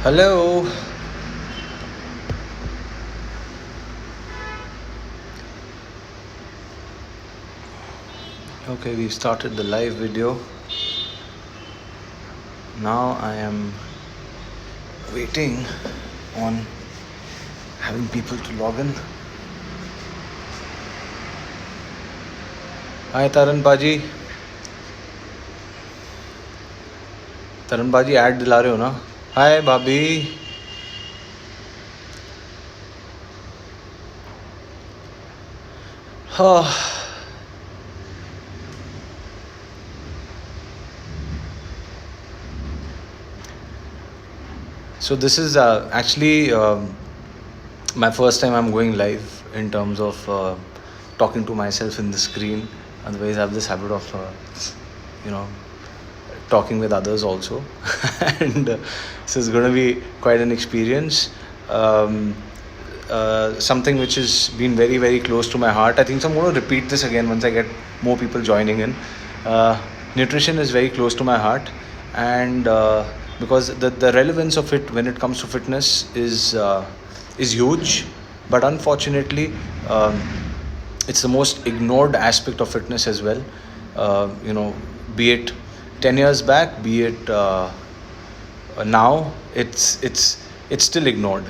Hello. Okay, we started the live video. Now I am waiting on having people to log in. Hi Taran Baji. Taran Baji ad दिला रहे हो ना? Hi भाभी. So this is actually my first time I'm going live in terms of talking to myself in the screen. Otherwise, I have this habit of you know talking with others also, and this is going to be quite an experience. Something which has been very very close to my heart. I think so I'm going to repeat this again once I get more people joining in. Nutrition is very close to my heart, and because the relevance of it when it comes to fitness is huge, but unfortunately it's the most ignored aspect of fitness as well. Be it 10 years back, be it now, it's still ignored.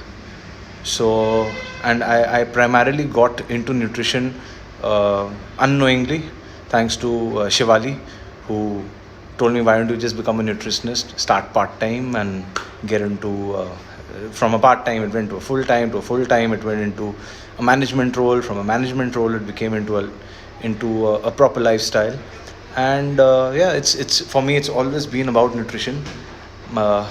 So, and I primarily got into nutrition unknowingly, thanks to Shivali, who told me, why don't you just become a nutritionist, start part-time and get into from a part-time it went to a full-time, it went into a management role, from a management role it became into a proper lifestyle. And it's for me, it's always been about nutrition. Not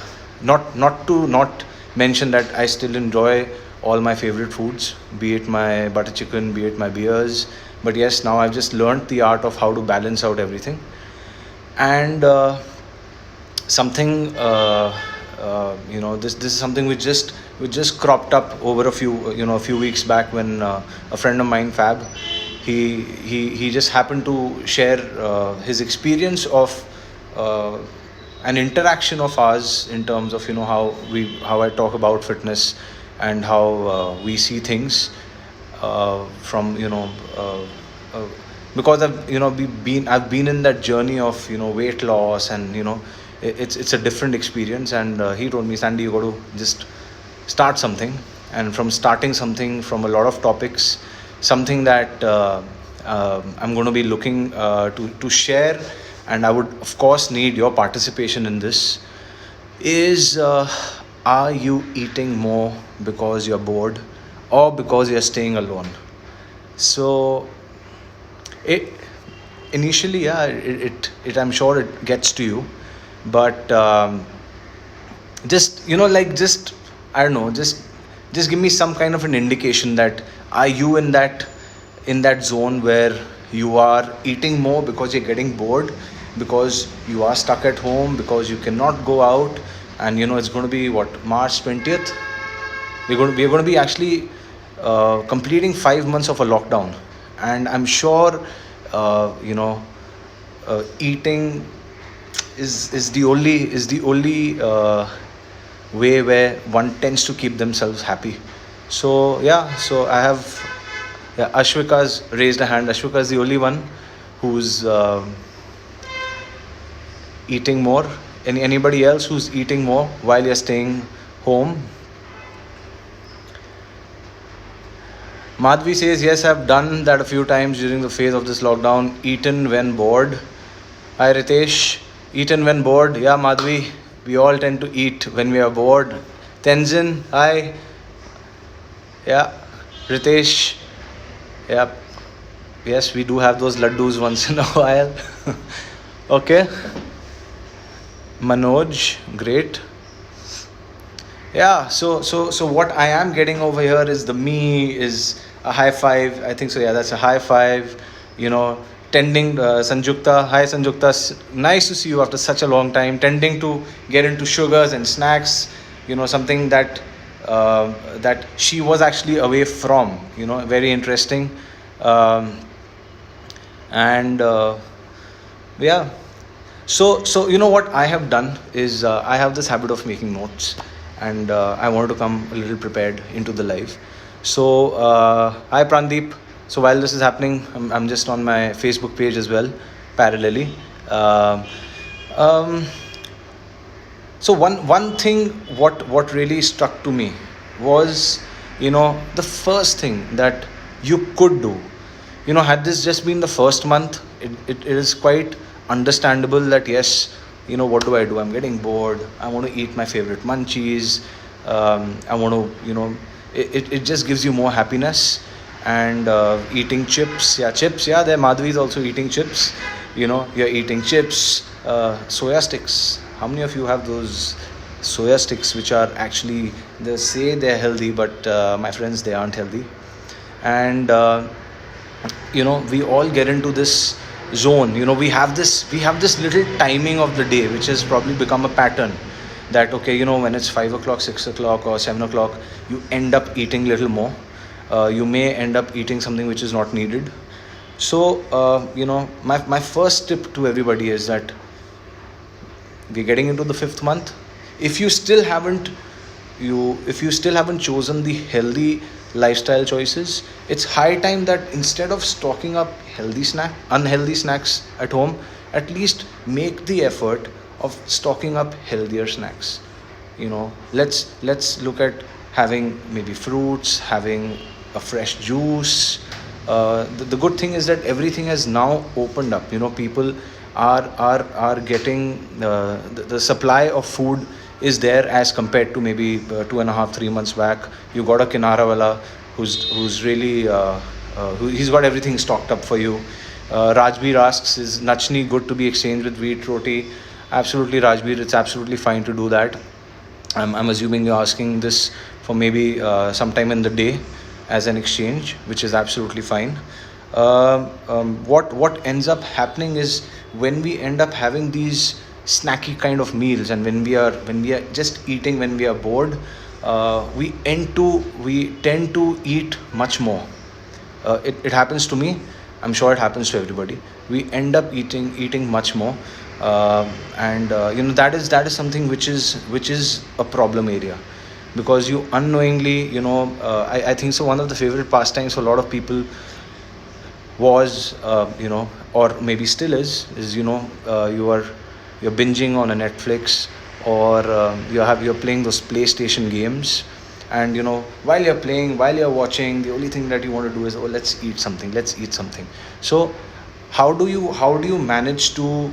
mention that I still enjoy all my favorite foods, be it my butter chicken, be it my beers, but yes, now I've just learned the art of how to balance out everything. And something this is something which just cropped up over a few weeks back, when a friend of mine, Fab, he just happened to share his experience of an interaction of ours, in terms of how I talk about fitness, and how we see things from because I've been in that journey of weight loss, and it's a different experience. And he told me, Sandy, you got to just start something. And from starting something, from a lot of topics, something that I'm going to be looking to share, and I would of course need your participation in this, is are you eating more because you're bored, or because you're staying alone? So it initially, yeah, it I'm sure it gets to you, but just I don't know, just give me some kind of an indication that, are you in that zone where you are eating more because you're getting bored, because you are stuck at home, because you cannot go out. And it's going to be what, March 20th, we're going to be actually completing 5 months of a lockdown. And I'm sure eating is the only way where one tends to keep themselves happy. So yeah, so I have, yeah, Ashwika's raised a hand. Ashwika is the only one who's eating more. Anybody else who's eating more while you're staying home? Madhvi says, yes, I've done that a few times during the phase of this lockdown. Eaten when bored. Hi Ritesh. Eaten when bored. Yeah, Madhvi. We all tend to eat when we are bored. Tenzin. Hi. Yeah. Ritesh. Yeah. Yes, we do have those laddus once in a while. Okay. Manoj. Great. Yeah, so what I am getting over here is, the me is a high five, I think so. Yeah, that's a high five. Tending, Sanjukta. Hi Sanjukta, nice to see you after such a long time. Tending to get into sugars and snacks, something that she was actually away from. Very interesting. And yeah, so what I have done is, I have this habit of making notes. and I wanted to come a little prepared into the live. So, hi Prandeep. So while this is happening, I'm just on my Facebook page as well, parallelly. Um um, so one thing what really struck to me was, the first thing that you could do. Had this just been the first month, it is quite understandable that yes, what do I do? I'm getting bored. I want to eat my favorite munchies. I want to, it just gives you more happiness. And eating chips, yeah, chips, yeah, there Madhvi is also eating chips. You're eating chips, soya sticks. How many of you have those soya sticks which are actually, they say they're healthy, but my friends, they aren't healthy. And we all get into this zone. We have this little timing of the day which has probably become a pattern, that okay, when it's 5 o'clock, 6 o'clock, or 7 o'clock, you end up eating little more. You may end up eating something which is not needed. So my first tip to everybody is that we're getting into the fifth month. If you still haven't, chosen the healthy lifestyle choices, it's high time that instead of stocking up unhealthy snacks at home, at least make the effort of stocking up healthier snacks. Let's look at having maybe fruits, having a fresh juice. The good thing is that everything has now opened up. People are getting, the supply of food is there as compared to maybe 2.5 3 months back. You got a kinara wala who's really, he's got everything stocked up for you. Rajbir asks, is nachni good to be exchanged with wheat roti? Absolutely, Rajbir, it's absolutely fine to do that. I'm assuming you're asking this for maybe sometime in the day as an exchange, which is absolutely fine. What ends up happening is, when we end up having these snacky kind of meals, and when we are just eating when we are bored, we tend to eat much more. It happens to me. I'm sure it happens to everybody. We end up eating much more. And that is something which is a problem area, because you unknowingly, I think so one of the favorite pastimes for a lot of people was, or maybe still is, you're binging on a Netflix, or you're playing those PlayStation games. And while you're watching, the only thing that you want to do is, oh, let's eat something. So how do you manage to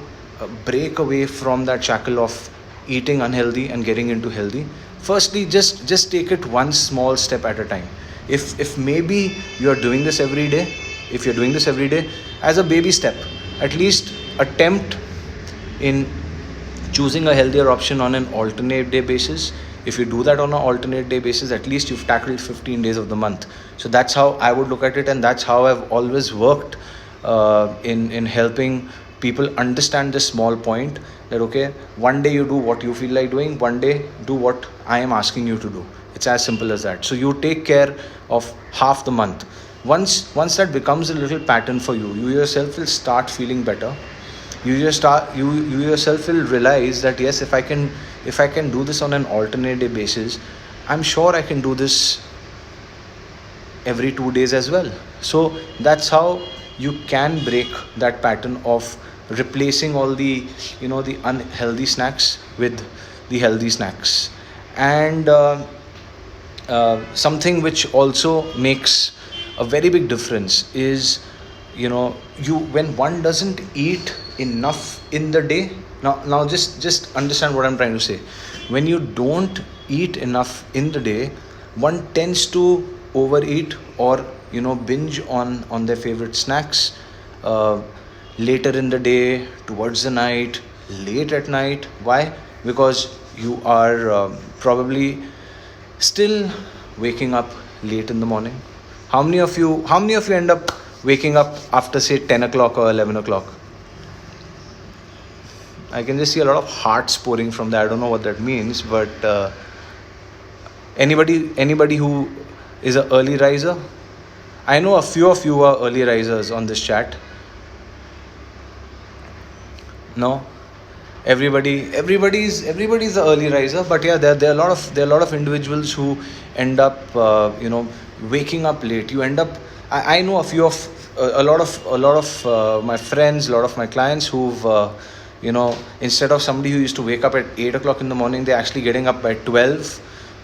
break away from that shackle of eating unhealthy and getting into healthy? Firstly, just take it one small step at a time. If maybe you're doing this every day as a baby step, at least attempt in choosing a healthier option on an alternate day basis. If you do that on an alternate day basis, at least you've tackled 15 days of the month. So that's how I would look at it, and that's how I've always worked in helping people understand this small point, that okay, one day you do what you feel like doing, one day do what I am asking you to do. It's as simple as that. So you take care of half the month. Once that becomes a little pattern for you, you yourself will start feeling better. You yourself will realize that yes, if I can do this on an alternate day basis, I'm sure I can do this every 2 days as well. So that's how you can break that pattern of replacing all the unhealthy snacks with the healthy snacks. And something which also makes a very big difference is, you when one doesn't eat enough in the day. Now just understand what I'm trying to say. When you don't eat enough in the day, one tends to overeat, or binge on their favorite snacks uh, later in the day, towards the night, late at night. Why? Because you are probably still waking up late in the morning. How many of you end up waking up after say 10 o'clock or 11 o'clock? I can just see a lot of hearts pouring from there. I don't know what that means, but anybody who is an early riser? I know a few of you are early risers on this chat. No? Everybody's the early riser, but yeah, there are a lot of individuals who end up waking up late. You end up I know a few of a lot of my friends, a lot of my clients who've instead of somebody who used to wake up at 8 o'clock in the morning, they're actually getting up by 12.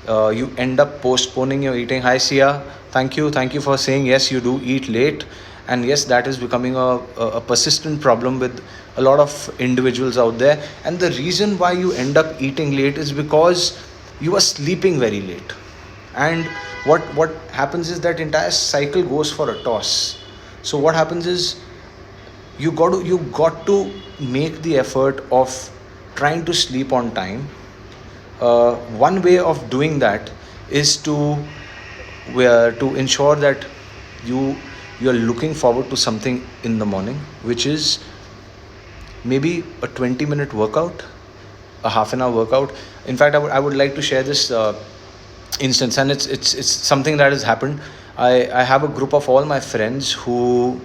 You end up postponing your eating. Hi Sia, thank you for saying yes, you do eat late. And yes, that is becoming a persistent problem with a lot of individuals out there. And the reason why you end up eating late is because you are sleeping very late. And what happens is that entire cycle goes for a toss. So what happens is you got to make the effort of trying to sleep on time. One way of doing that is to ensure that you you're looking forward to something in the morning, which is maybe a 20-minute workout, a half an hour workout. In fact, I would like to share this instance, and it's something that has happened. I have a group of all my friends who,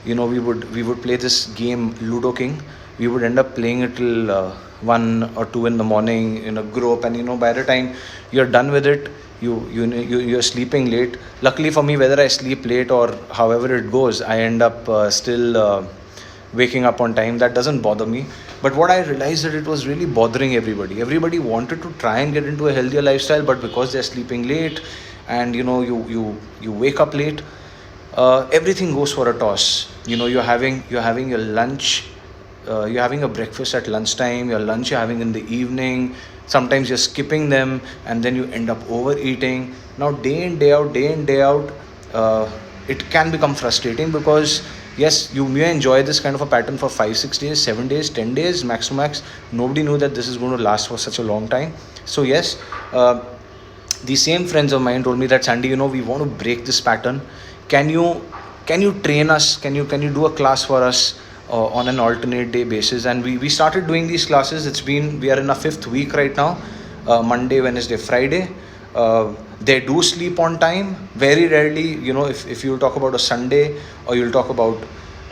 we would play this game, Ludo King. We would end up playing it till 1 or 2 in the morning in a group, and by the time you're done with it, you're sleeping late. Luckily for me, whether I sleep late or however it goes, I end up still waking up on time. That doesn't bother me. But what I realized, that it was really bothering everybody wanted to try and get into a healthier lifestyle, but because they're sleeping late, and you wake up late, everything goes for a toss. You're having your lunch, you're having a breakfast at lunchtime, your lunch you're having in the evening. Sometimes you're skipping them, and then you end up overeating. Now, day in, day out, it can become frustrating, because yes, you may enjoy this kind of a pattern for 5 6 days, 7 days, 10 days, max to max. Nobody knew that this is going to last for such a long time. So yes, the same friends of mine told me that, Sandy, we want to break this pattern. Can you train us? Can you do a class for us on an alternate day basis? And we started doing these classes. We are in our fifth week right now. Monday, Wednesday, Friday. They do sleep on time. Very rarely, if you'll talk about a Sunday, or you'll talk about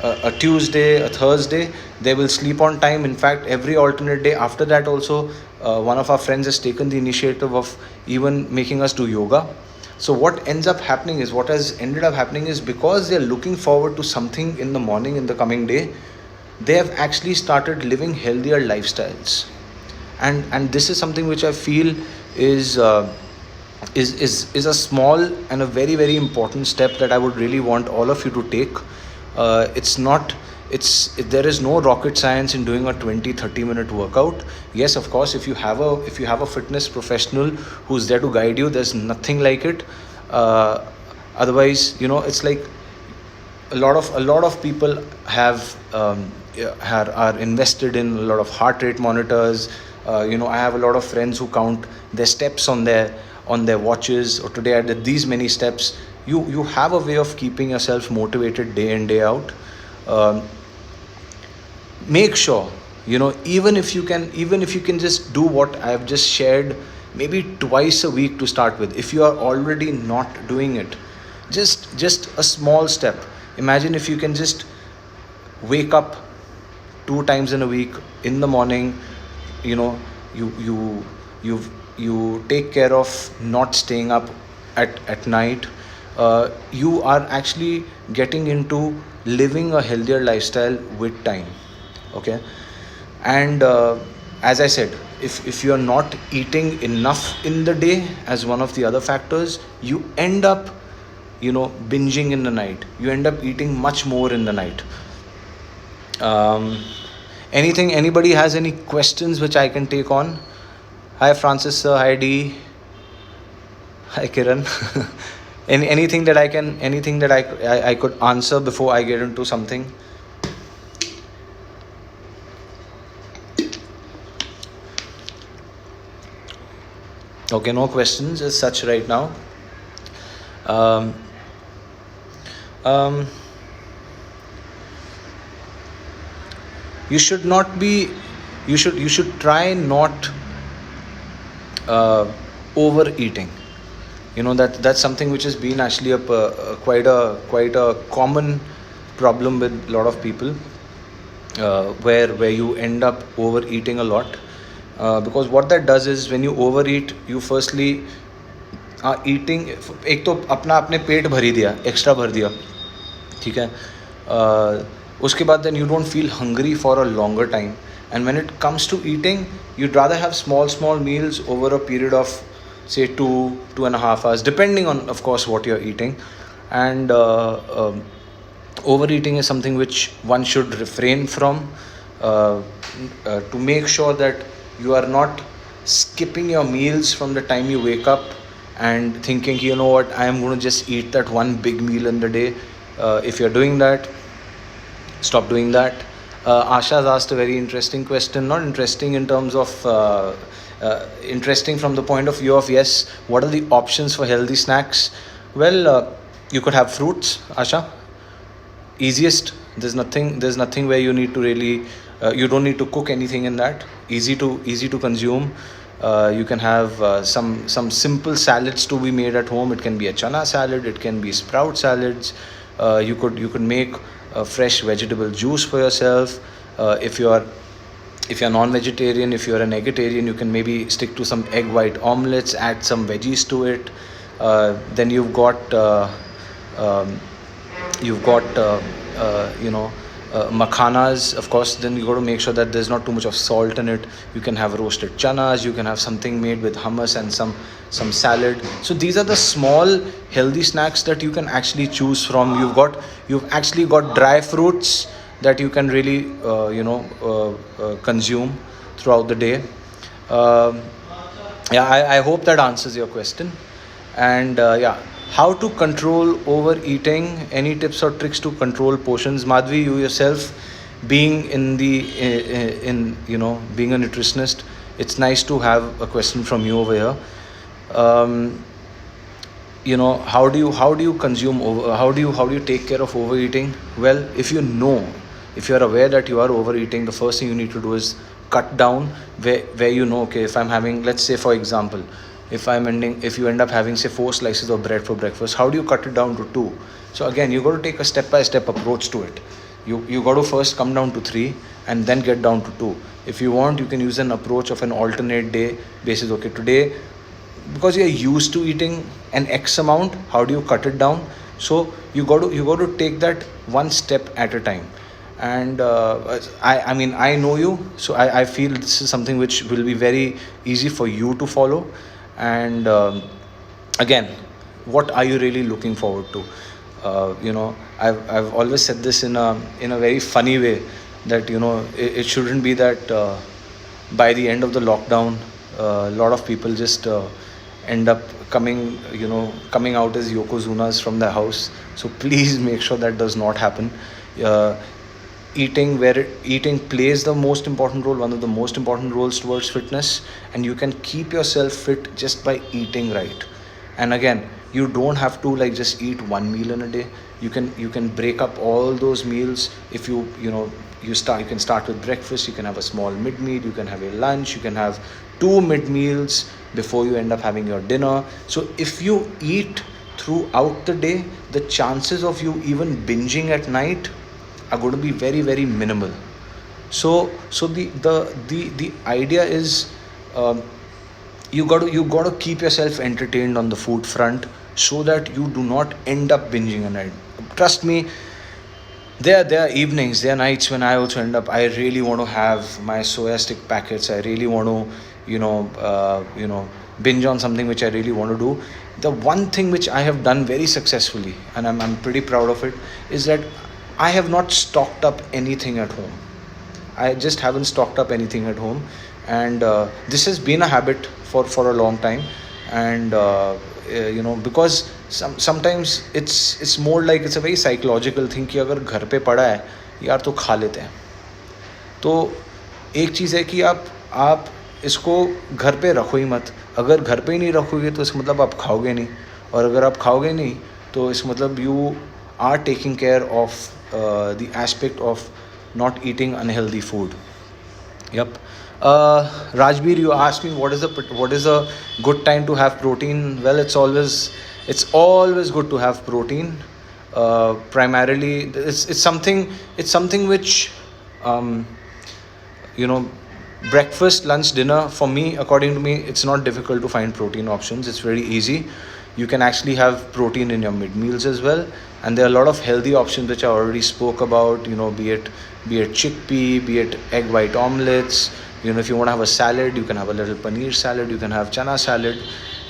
a Tuesday, a Thursday, they will sleep on time. In fact, every alternate day after that also, one of our friends has taken the initiative of even making us do yoga. So what has ended up happening is, because they're looking forward to something in the morning, in the coming day, they have actually started living healthier lifestyles. And this is something which I feel is a small and a very, very important step that I would really want all of you to take. It's not it's There is no rocket science in doing a 20-30 minute workout. Yes, of course, if you have a fitness professional who's there to guide you, there's nothing like it. Otherwise, it's like a lot of people are invested in a lot of heart rate monitors. I have a lot of friends who count their steps on their watches, or today I did these many steps. You have a way of keeping yourself motivated day in, day out. Make sure, even if you can just do what I've just shared, maybe twice a week to start with. If you are already not doing it, just a small step. Imagine if you can just wake up 2 times in a week in the morning. you know you you you take care of not staying up at night. You are actually getting into living a healthier lifestyle with time. Okay. And as I said, if you are not eating enough in the day, as one of the other factors, you end up binging in the night. You end up eating much more in the night. um, Anybody has any questions which I can take on? Hi Francis sir, hi D, hi Kiran. Anything that I could answer before I get into something? Okay, no questions as such right now. um, um, you should not be you should try not uh, overeating. That's something which has been actually quite a common problem with a lot of people. where you end up overeating a lot. Because what that does is when you overeat, you firstly are eating, एक तो अपना आपने पेट भर ही दिया, extra भर दिया, ठीक है. उसके बाद then you don't feel hungry for a longer time. And when it comes to eating, you'd rather have small meals over a period of say 2.5 hours, depending on, of course, what you're eating. And overeating is something which one should refrain from, to make sure that you are not skipping your meals from the time you wake up and thinking, you know what, I am going to just eat that one big meal in the day. If you're doing that, stop doing that. Asha has asked a very interesting question, not interesting in terms of interesting from the point of view of, yes, what are the options for healthy snacks? Well, you could have fruits, Asha. Easiest. There's nothing where you need to really you don't need to cook anything in that. Easy to consume. You can have some simple salads to be made at home. It can be a chana salad, it can be sprout salads. You could make a fresh vegetable juice for yourself. If you're non-vegetarian, if you're an eggitarian, you can maybe stick to some egg white omelets, add some veggies to it. Then you've got makhanas, of course. Then you got to make sure that there's not too much of salt in it. You can have roasted chanas, you can have something made with hummus and some salad. So these are the small healthy snacks that you can actually choose from. You've actually got dry fruits that you can really consume throughout the day. I hope that answers your question. And how to control overeating? Any tips or tricks to control portions? Madhvi, you yourself, being being a nutritionist, it's nice to have a question from you over here. How do you consume how do you take care of overeating? Well, if you're aware that you are overeating, the first thing you need to do is cut down where okay, if I'm having, let's say for example, if you end up having say 4 slices of bread for breakfast, how do you cut it down to 2? So again, you got to take a step by step approach to it. You got to first come down to 3 and then get down to 2. If you want, you can use an approach of an alternate day basis. Okay, today, because you're used to eating an X amount, how do you cut it down? So you got to take that one step at a time. And I know you, so I feel this is something which will be very easy for you to follow. And again, what are you really looking forward to? I've always said this in a very funny way, that it shouldn't be that by the end of the lockdown, a lot of people just end up coming out as yokozunas from the house. So please make sure that does not happen. Eating plays the most important role, one of the most important roles towards fitness, and you can keep yourself fit just by eating right. And again, you don't have to just eat one meal in a day. You can break up all those meals. If you can start with breakfast, you can have a small mid meal, you can have a lunch, you can have 2 mid meals before you end up having your dinner. So if you eat throughout the day, the chances of you even binging at night are going to be very, very minimal. So the idea is, you got to keep yourself entertained on the food front, so that you do not end up binging a night. Trust me, there are evenings, there are nights when I also end up, I really want to have my soya stick packets, I really want to binge on something which I really want to do. The one thing which I have done very successfully, and I'm pretty proud of it, is that I have not stocked up anything at home. I just haven't stocked up anything at home. And this has been a habit for a long time. And because sometimes it's more like, it's a very psychological thing कि अगर घर पे पड़ा है यार तो खा लेते हैं. तो एक चीज़ है कि आप इसको घर पे रखो ही मत. अगर घर पे ही नहीं रखोगे तो इसका मतलब आप खाओगे नहीं, और अगर आप खाओगे नहीं तो इसका मतलब you are taking care of the aspect of not eating unhealthy food. Yep. Rajbir, you asked me what is a good time to have protein. Well, it's always good to have protein. Primarily, it's something which um, you know, breakfast, lunch, dinner, for me, according to me, it's not difficult to find protein options. It's very easy. You can actually have protein in your mid meals as well, and there are a lot of healthy options which I already spoke about, you know, be it chickpea, be it egg white omelets. You know, if you want to have a salad, you can have a little paneer salad, you can have chana salad.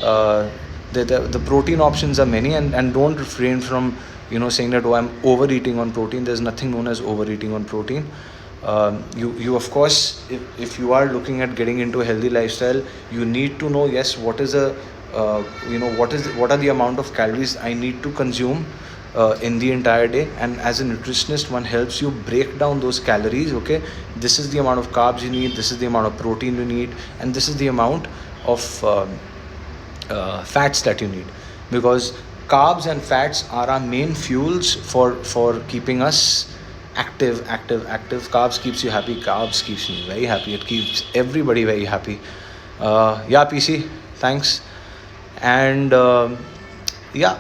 uh, the protein options are many, and don't refrain from, you know, saying that, oh, I'm overeating on protein. There's nothing known as overeating on protein. You of course, if you are looking at getting into a healthy lifestyle, you need to know, yes, what is a what are the amount of calories I need to consume in the entire day. And as a nutritionist, one helps you break down those calories. Okay, this is the amount of carbs you need, this is the amount of protein you need, and this is the amount of fats that you need, because carbs and fats are our main fuels for keeping us active. Carbs keeps you happy, carbs keeps me very happy, it keeps everybody very happy. Yeah, PC, thanks. And yeah,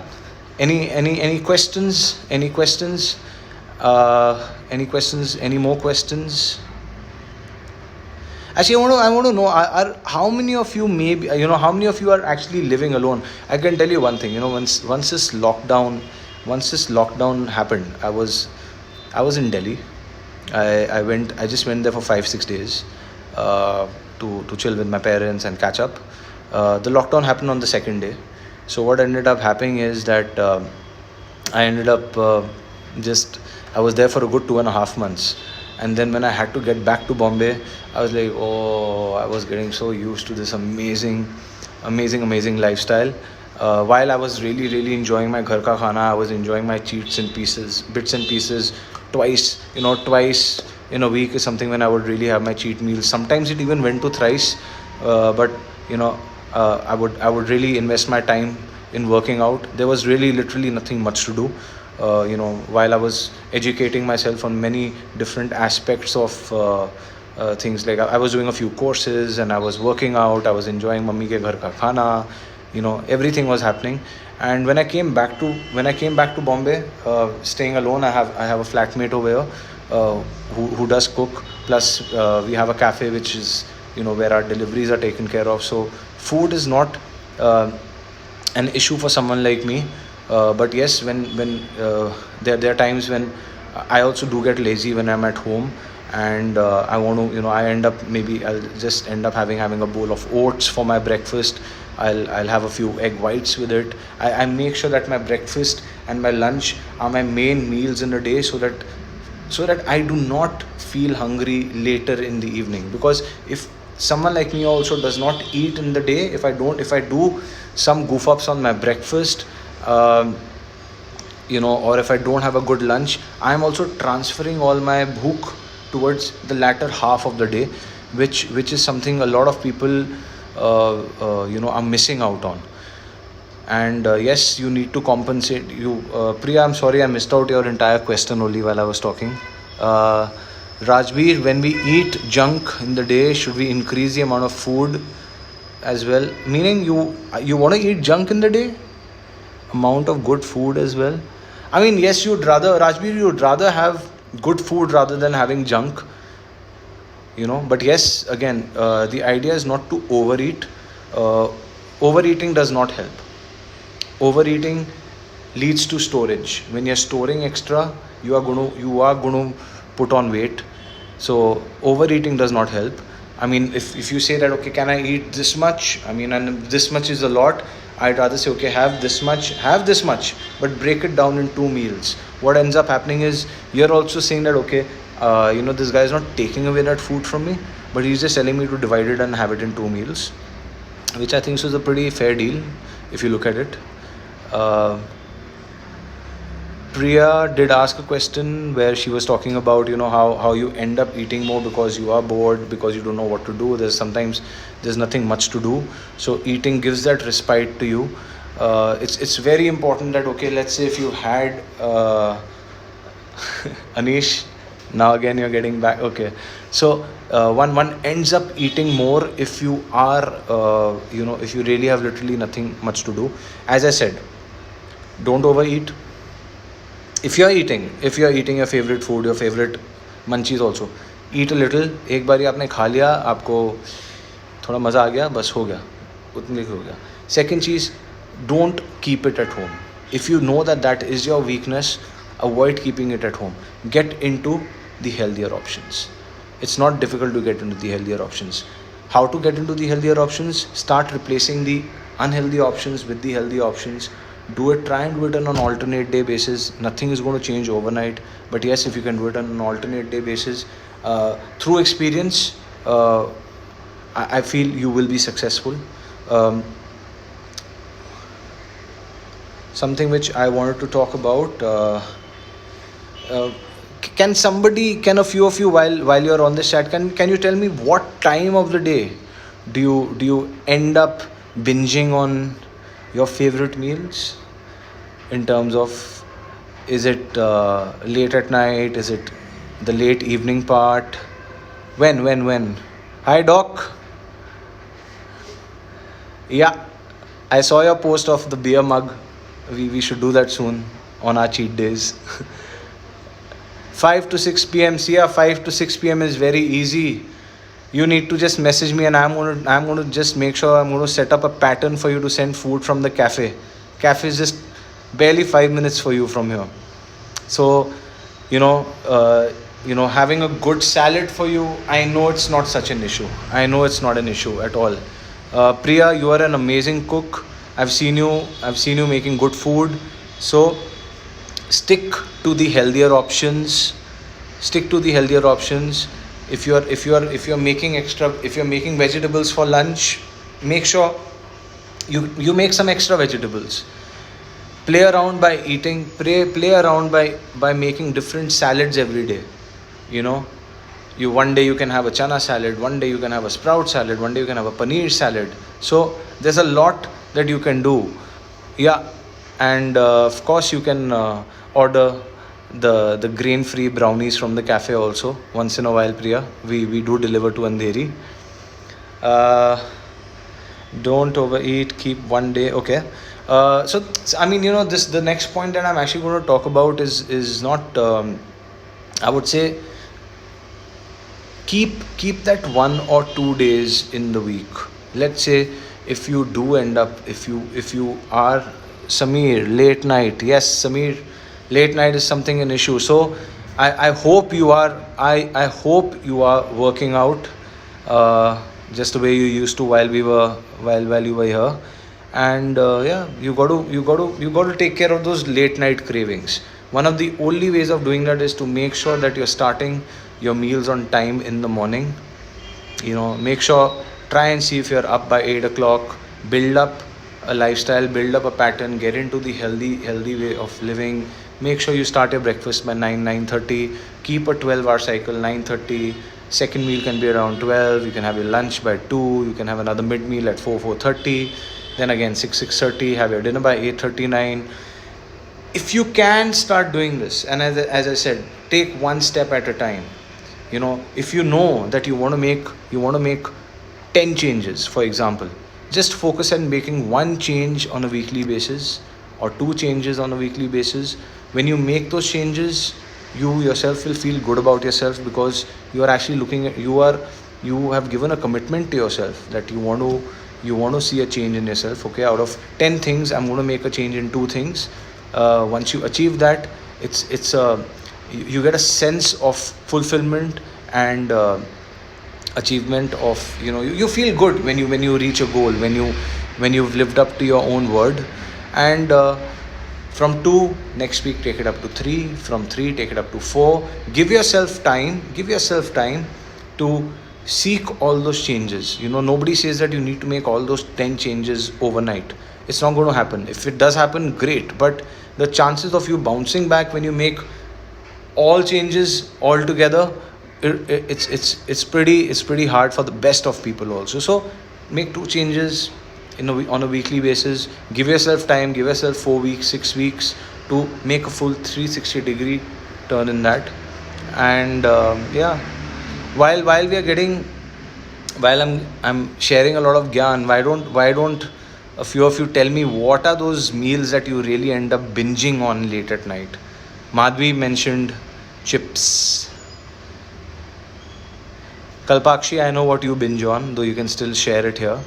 any questions, any more questions? Actually, I want to know, how many of you, maybe, how many of you are actually living alone? I can tell you one thing. Once this lockdown happened, I was in Delhi. I just went there for 5-6 days to chill with my parents and catch up. The lockdown happened on the second day. So what ended up happening is that I ended up just I was there for a good 2.5 months, and then when I had to get back to Bombay, I was like, oh, I was getting so used to this amazing lifestyle. While I was really enjoying my ghar ka khana, I was enjoying my bits and pieces. Twice in a week is something when I would really have my cheat meals. Sometimes it even went to thrice, but you know, I would really invest my time in working out. There was really literally nothing much to do. While I was educating myself on many different aspects of things, like I was doing a few courses and I was working out. I was enjoying mummy ke ghar ka khana. Everything was happening. And when I came back to Bombay, staying alone, I have a flatmate over here who does cook. Plus, we have a cafe which is, where our deliveries are taken care of. So food is not an issue for someone like me. But yes, when there are times when I also do get lazy when I'm at home, and I want to, I'll just end up having a bowl of oats for my breakfast. I'll have a few egg whites with it. I make sure that my breakfast and my lunch are my main meals in a day, so that I do not feel hungry later in the evening. Because if someone like me also does not eat in the day, if I do some goof ups on my breakfast, um, or if I don't have a good lunch, I'm also transferring all my bhook towards the latter half of the day, which is something a lot of people are missing out on. And yes, you need to compensate. Priya, I'm sorry I missed out your entire question only while I was talking. uh, Rajbir, when we eat junk in the day, should we increase the amount of food as well? Meaning, you want to eat junk in the day, amount of good food as well. I mean, yes, you'd rather have good food rather than having junk. But yes, again, the idea is not to overeat. uh, Overeating does not help. Overeating leads to storage. When you're storing extra, you are going to put on weight. So overeating does not help. I mean, if you say that, okay, can I eat this much, I mean, and this much is a lot, I'd rather say, okay, have this much, but break it down in 2 meals. What ends up happening is, you're also saying that, okay, this guy is not taking away that food from me, but he's just telling me to divide it and have it in 2 meals, which I think is a pretty fair deal if you look at it. uh, Priya did ask a question where she was talking about, how you end up eating more because you are bored, because you don't know what to do. There's nothing much to do, so eating gives that respite to you. It's very important that, okay, let's say if you had Anish, now again you're getting back. Okay, so one ends up eating more if you are, if you really have literally nothing much to do. As I said, don't overeat. If you're eating your favorite food, your favorite munchies also. Eat a little. एक बारी आपने खा लिया, आपको थोड़ा मज़ा आ गया, बस हो गया, उतने हो गया. Second cheese, don't keep it at home. If you know that that is your weakness, avoid keeping it at home. Get into the healthier options. It's not difficult to get into the healthier options. How to get into the healthier options? Start replacing the unhealthy options with the healthy options. Try and do it on an alternate day basis. Nothing is going to change overnight, but yes, if you can do it on an alternate day basis, through experience, I feel you will be successful. um, Something which I wanted to talk about, uh, can a few of you, while you're on this chat, can you tell me what time of the day do you end up binging on your favorite meals? In terms of, is it late at night, is it the late evening part? When Hi doc. Yeah, I saw your post of the beer mug. We should do that soon on our cheat days. 5 to 6 p.m. See, yeah, 5 to 6 p.m. is very easy. You need to just message me, and I'm going to just make sure I'm going to set up a pattern for you to send food from the cafe. Cafe is just barely 5 minutes for you from here. So, having a good salad for you, I know it's not such an issue. I know it's not an issue at all. Priya, you are an amazing cook. I've seen you making good food. So stick to the healthier options. If you're making vegetables for lunch, make sure you make some extra vegetables. Play around by making different salads every day. One day you can have a chana salad, one day you can have a sprout salad, one day you can have a paneer salad. So there's a lot that you can do. Yeah. And of course you can order the grain free brownies from the cafe also once in a while, Priya. We do deliver to Andheri. Don't overeat, keep one day. Okay. So I mean, the next point that I'm actually going to talk about is not, I would say, keep that 1 or 2 days in the week. Let's say if you do end up, if you are Samir, late night. Yes, Samir, late night is something an issue. So I hope you are, I hope you are working out just the way you used to while you were here. And yeah, you got to take care of those late night cravings. One of the only ways of doing that is to make sure that you're starting your meals on time in the morning. Make sure, try and see if you're up by 8 o'clock. Build up a lifestyle, build up a pattern, get into the healthy way of living. Make sure you start your breakfast by 9:30. Keep a 12-hour cycle. 9:30, second meal can be around 12. You can have your lunch by 2. You can have another mid meal at 4:30. Then again 6:30, have your dinner by 8:39. If you can start doing this, and as I said, take one step at a time. If you know that you want to make 10 changes, for example, just focus on making one change on a weekly basis or 2 changes on a weekly basis. When you make those changes, you yourself will feel good about yourself, because you are actually you have given a commitment to yourself that you want to see a change in yourself. Okay, out of 10 things, I'm going to make a change in 2 things. Once you achieve that, you get a sense of fulfillment and achievement of, you feel good when you reach a goal, when you've lived up to your own word. And from 2, next week take it up to 3, from 3 take it up to 4. Give yourself time to seek all those changes. Nobody says that you need to make all those 10 changes overnight. It's not going to happen. If it does happen, great, but the chances of you bouncing back when you make all changes all together, it's pretty hard for the best of people also. So make 2 changes on a weekly basis. Give yourself time, give yourself 4 weeks, 6 weeks to make a full 360-degree turn in that. And yeah, while I'm sharing a lot of gyan, why don't a few of you tell me what are those meals that you really end up binging on late at night? Madhvi mentioned chips. Kalpakshi, I know what you binge on, though you can still share it here.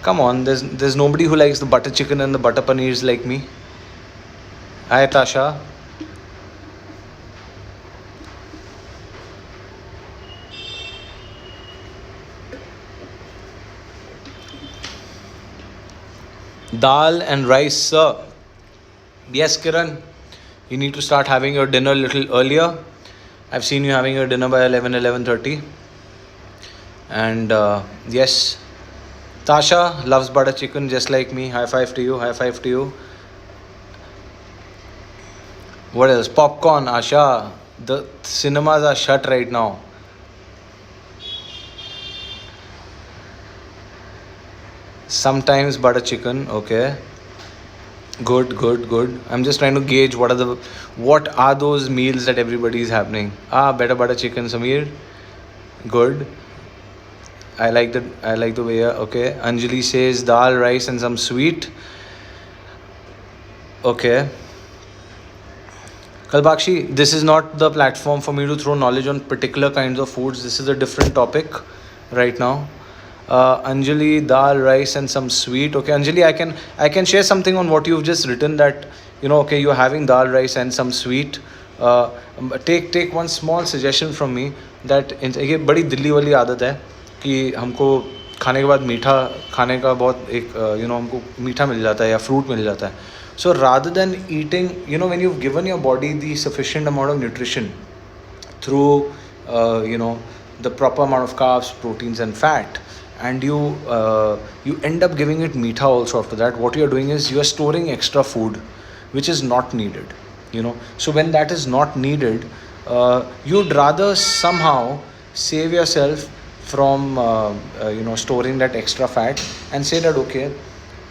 Come on, there's nobody who likes the butter chicken and the butter paneers like me. Hi, Tasha. Dal and rice, sir. Yes, Kiran. You need to start having your dinner a little earlier. I've seen you having your dinner by 11:30. And yes, Tasha loves butter chicken just like me. High five to you. High five to you. What else? Popcorn, Asha. The cinemas are shut right now. Sometimes butter chicken. Okay. Good, good, good. I'm just trying to gauge what are those meals that everybody is happening. Better butter chicken, Samir. Good. I like the way. Okay. Anjali says dal, rice, and some sweet. Okay. Kalbakshi, this is not the platform for me to throw knowledge on particular kinds of foods. This is a different topic right now. Anjali, dal, rice, and some sweet. Okay, Anjali, I can share something on what you've just written. That okay, you're having dal, rice, and some sweet. Uh, take one small suggestion from me that ये बड़ी दिल्ली वाली आदत है कि हमको खाने के बाद मीठा खाने का बहुत एक हमको मीठा मिल जाता है या फ्रूट मिल जाता है. So rather than eating, when you've given your body the sufficient amount of nutrition through the proper amount of carbs, proteins, and fat, and you end up giving it meetha also after that, what you're doing is you're storing extra food which is not needed. So when that is not needed, you'd rather somehow save yourself from storing that extra fat and say that okay,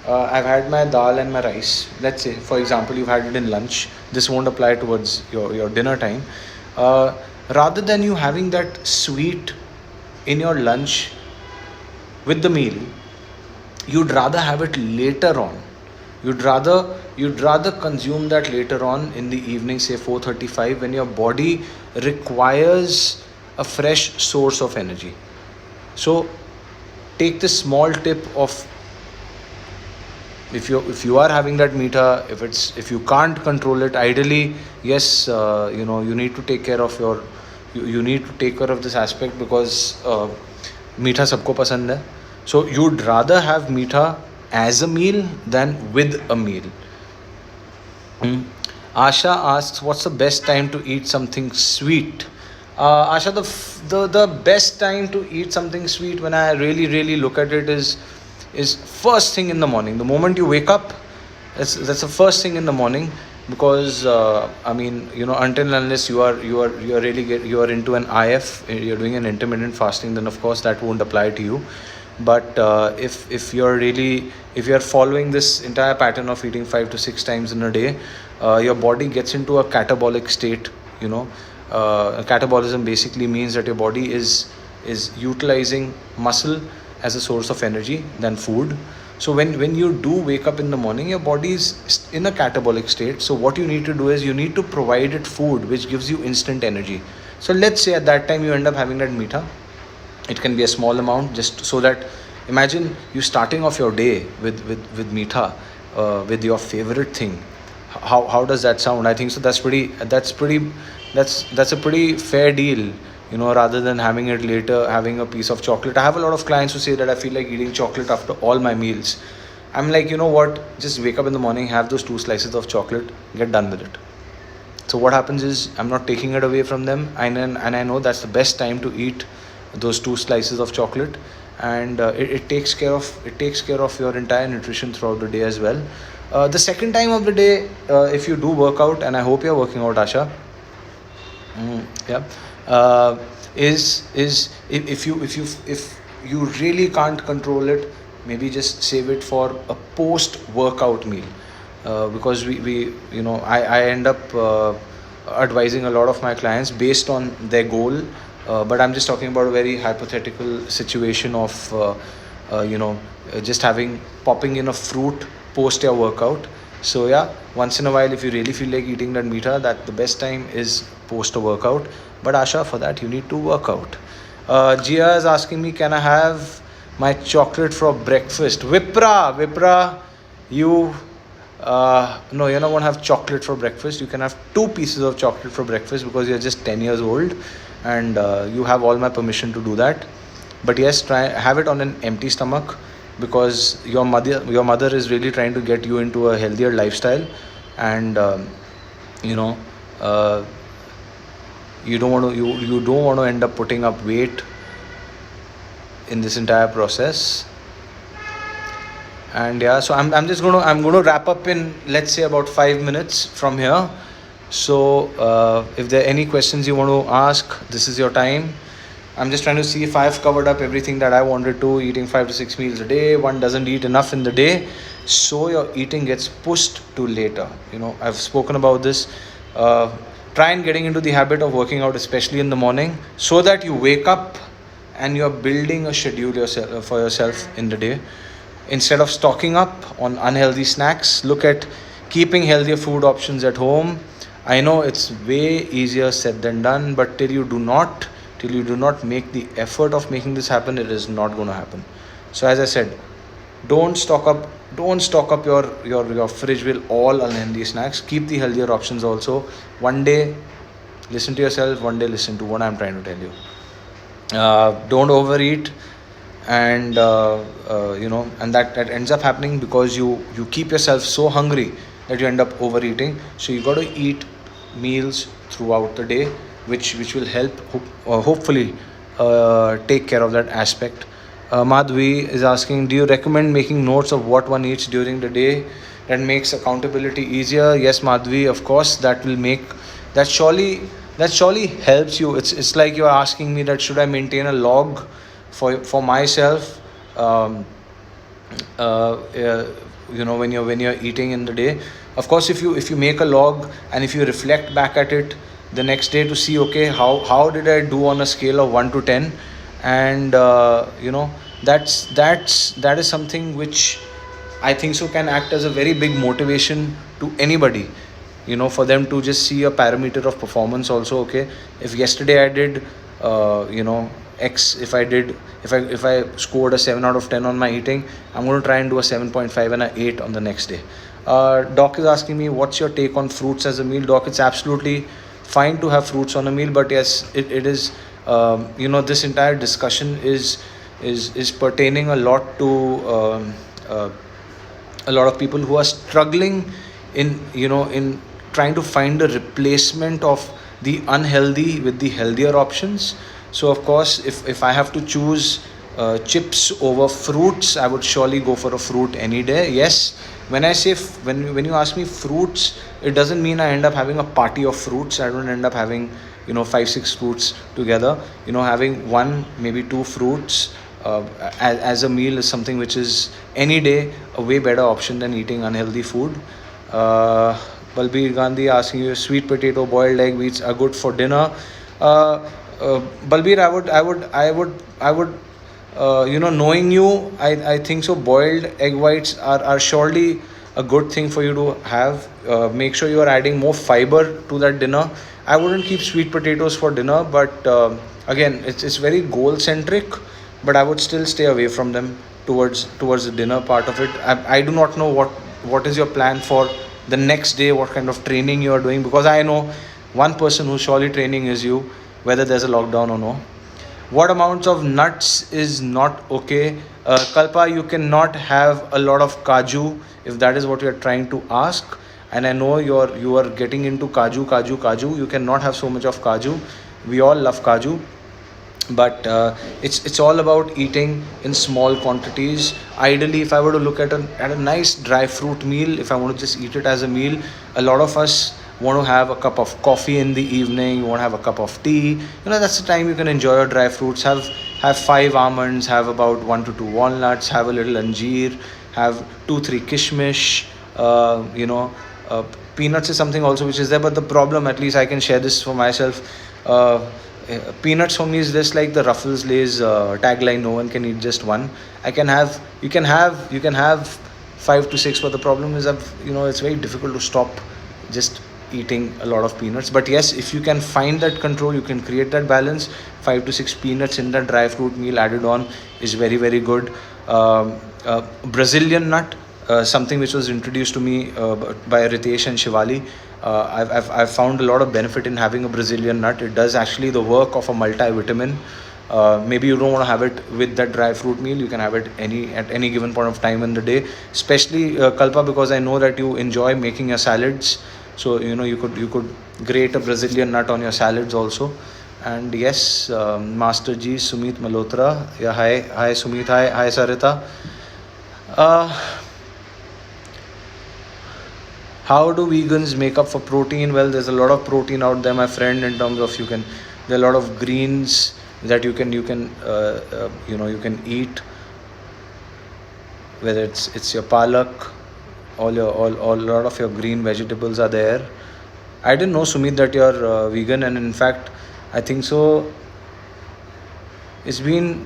I've had my dal and my rice. Let's say, for example, you've had it in lunch. This won't apply towards your dinner time. Rather than you having that sweet in your lunch with the meal, you'd rather have it later on. You'd rather consume that later on in the evening, say 4:35, when your body requires a fresh source of energy. So take this small tip of, if you are having that meetha, if you can't control it, ideally yes, you need to take care of you need to take care of this aspect, because meetha sabko pasand hai. So you'd rather have meetha as a meal than with a meal. Asha asks, what's the best time to eat something sweet? Asha, the best time to eat something sweet, when I really look at it, is first thing in the morning. The moment you wake up, that's the first thing in the morning, because until unless you are into an IF, you're doing an intermittent fasting, then of course that won't apply to you. But if you're following this entire pattern of eating 5 to 6 times in a day, your body gets into a catabolic state. Catabolism basically means that your body is utilizing muscle as a source of energy than food. So when you do wake up in the morning, your body is in a catabolic state. So what you need to do is you need to provide it food which gives you instant energy. So let's say at that time you end up having that meetha. It can be a small amount, just so that, imagine you starting off your day with meetha, with your favorite thing. How does that sound? I think so that's a pretty fair deal, rather than having it later, having a piece of chocolate. I have a lot of clients who say that I feel like eating chocolate after all my meals. I'm like, you know what, just wake up in the morning, have those 2 slices of chocolate, get done with it. So what happens is, I'm not taking it away from them, and I know that's the best time to eat those 2 slices of chocolate, and it takes care of your entire nutrition throughout the day as well. The second time of the day, if you do work out, and I hope you're working out, Asha. Yeah. Is if you really can't control it, maybe just save it for a post workout meal, because we I end up advising a lot of my clients based on their goal. But I'm just talking about a very hypothetical situation of just popping in a fruit post your workout. So yeah, once in a while, if you really feel like eating that meetha, that the best time is post a workout. But Asha, for that you need to work out. Gia is asking me, can I have my chocolate for breakfast? Vipra, you no, you're not going to have chocolate for breakfast. You can have 2 pieces of chocolate for breakfast because you're just 10 years old, and you have all my permission to do that. But yes, try have it on an empty stomach, because your mother is really trying to get you into a healthier lifestyle, and you know uh, you don't want to end up putting up weight in this entire process. And yeah, so I'm going to wrap up in, let's say, about 5 minutes from here. So if there are any questions you want to ask, this is your time. I'm just trying to see if I've covered up everything that I wanted to. Eating 5 to 6 meals a day, one doesn't eat enough in the day, so your eating gets pushed to later. I've spoken about this. Try and getting into the habit of working out, especially in the morning, so that you wake up and you're building a schedule for yourself in the day. Instead of stocking up on unhealthy snacks, look at keeping healthier food options at home. I know it's way easier said than done, but till you do not make the effort of making this happen, it is not going to happen. So as I said, don't stock up your fridge with all unhealthy snacks. Keep the healthier options also. One day listen to yourself, one day listen to what I'm trying to tell you. Don't overeat, and and that ends up happening because you keep yourself so hungry that you end up overeating. So you got to eat meals throughout the day, which will help hopefully take care of that aspect. Madhvi is asking, do you recommend making notes of what one eats during the day? That makes accountability easier. Yes, Madhvi, of course, that surely helps you. It's like you're asking me that should I maintain a log for myself, um, when you're eating in the day. Of course, if you make a log and if you reflect back at it the next day to see, okay, how did I do on a scale of 1 to 10, and that is something which I think so can act as a very big motivation to anybody, for them to just see a parameter of performance also. Okay, if yesterday I did X, if I scored a 7 out of 10 on my eating, I'm going to try and do a 7.5 and a 8 on the next day. Doc is asking me, what's your take on fruits as a meal? Doc, it's absolutely fine to have fruits on a meal, but yes, it is, this entire discussion is pertaining a lot to a lot of people who are struggling in trying to find a replacement of the unhealthy with the healthier options. So of course, if I have to choose chips over fruits, I would surely go for a fruit any day. Yes, when I say when you ask me fruits, it doesn't mean I end up having a party of fruits. I don't end up having 5-6 fruits together. Having one, maybe 2 fruits as a meal is something which is any day a way better option than eating unhealthy food. uh, Balbir Gandhi asking you, sweet potato, boiled egg whites are good for dinner. uh, Balbir, I would knowing you, I think so boiled egg whites are surely a good thing for you to have. Make sure you are adding more fiber to that dinner. I wouldn't keep sweet potatoes for dinner, but again, it's very goal centric, but I would still stay away from them towards the dinner part of it. I do not know what is your plan for the next day, what kind of training you are doing, because I know one person who's surely training is you, whether there's a lockdown or no. What amounts of nuts is not okay? Kalpa, you cannot have a lot of kaju, if that is what you are trying to ask. And I know you are getting into kaju. You cannot have so much of kaju. We all love kaju, but it's all about eating in small quantities. Ideally, if I were to look at a nice dry fruit meal, if I want to just eat it as a meal, a lot of us want to have a cup of coffee in the evening, you want to have a cup of tea. That's the time you can enjoy your dry fruits. Have 5 almonds, have about 1 to 2 walnuts, have a little anjeer, have 2-3 kishmish. Peanuts is something also which is there, but the problem, at least I can share this for myself. uh, Peanuts for me is just like the Ruffles Lays tagline, no one can eat just one. I can have You can have 5 to 6, but the problem is that it's very difficult to stop just eating a lot of peanuts. But yes, if you can find that control, you can create that balance. 5 to 6 peanuts in that dry fruit meal added on is very, very good. Brazilian nut, something which was introduced to me by Ritesh and Shivali. I've found a lot of benefit in having a Brazilian nut. It does actually the work of a multivitamin. Maybe you don't want to have it with that dry fruit meal. You can have it at any given point of time in the day. Especially Kalpa, because I know that you enjoy making your salads. So you could grate a Brazilian nut on your salads also. And yes, Master G, Sumit Malhotra. Yeah, hi Sumit, hi Sarita. How do vegans make up for protein? Well, there's a lot of protein out there, my friend. In terms of there are a lot of greens that you can eat. Whether it's your palak, all a lot of your green vegetables are there. I didn't know, Sumit, that you're vegan, and in fact, I think so. It's been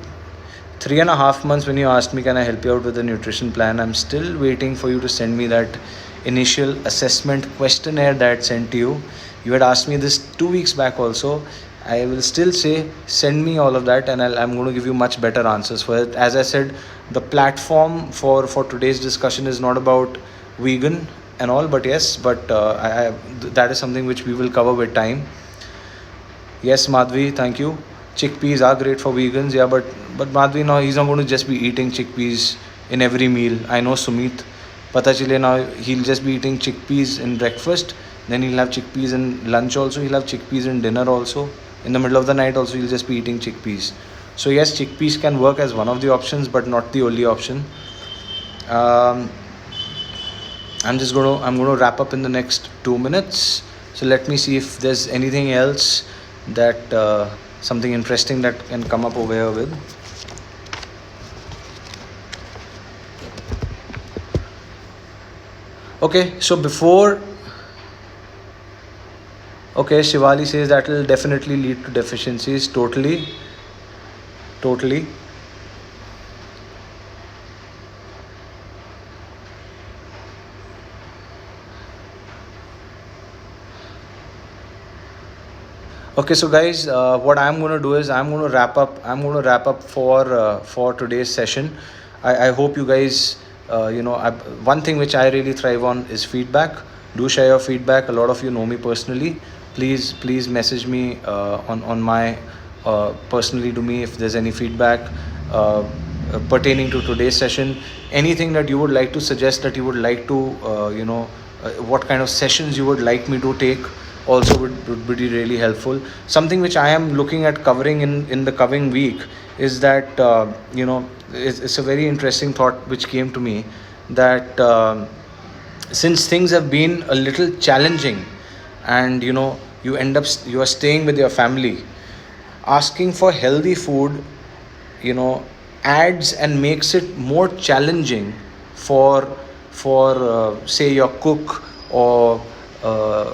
3.5 months when you asked me, can I help you out with the nutrition plan? I'm still waiting for you to send me that initial assessment questionnaire that I sent to you. You had asked me this 2 weeks back also. I will still say, send me all of that, and I'm going to give you much better answers for it. As I said, the platform for today's discussion is not about vegan and all, but yes, that is something which we will cover with time. Yes, Madhvi, thank you. Chickpeas are great for vegans, yeah, but Madhvi, now he's not going to just be eating chickpeas in every meal. I know Sumit. Pata chale, now he'll just be eating chickpeas in breakfast, then he'll have chickpeas in lunch also, he'll have chickpeas in dinner also. In the middle of the night also, he'll just be eating chickpeas. So yes, chickpeas can work as one of the options, but not the only option. I'm going to wrap up in the next 2 minutes. So let me see if there's anything else that something interesting that can come up over here with. Okay, so Shivali says that will definitely lead to deficiencies. Totally. Okay, so guys, what I'm going to do is I'm going to wrap up for today's session. I hope you guys, one thing which I really thrive on is feedback. Do share your feedback. A lot of you know me personally. Please message me on my personally to me if there's any feedback pertaining to today's session. Anything that you would like to suggest, that you would like to, what kind of sessions you would like me to take, also would be really helpful. Something which I am looking at covering in the coming week is that it's a very interesting thought which came to me, that since things have been a little challenging, and you are staying with your family, asking for healthy food adds and makes it more challenging for say your cook, or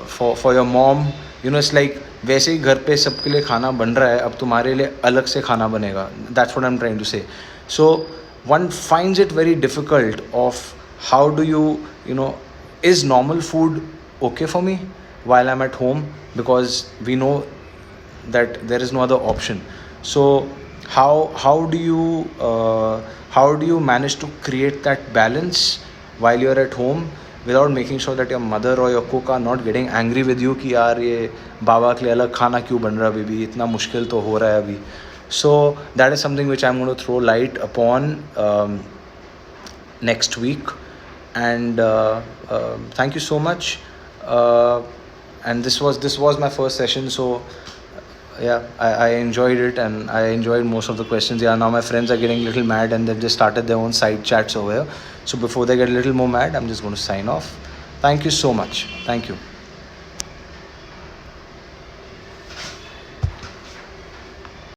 for your mom. It's like, वैसे ही घर पे सबके लिए खाना बन रहा है, अब तुम्हारे लिए अलग से खाना बनेगा. That's what I'm trying to say. So one finds it very difficult of how do you is normal food okay for me while I'm at home, because we know that there is no other option. So how do you manage to create that balance while you're at home, without making sure that your mother or your cook are not getting angry with you कि यार ये बाबा के लिए अलग खाना क्यों बन रहा है बेबी, इतना मुश्किल तो हो रहा है अभी. So that is something which I'm going to throw light upon next week. And thank you so much. And this was my first session, so yeah, I enjoyed it, and I enjoyed most of the questions. Yeah, now my friends are getting a little mad, and they've just started their own side chats over here. So before they get a little more mad, I'm just going to sign off. Thank you so much. Thank you.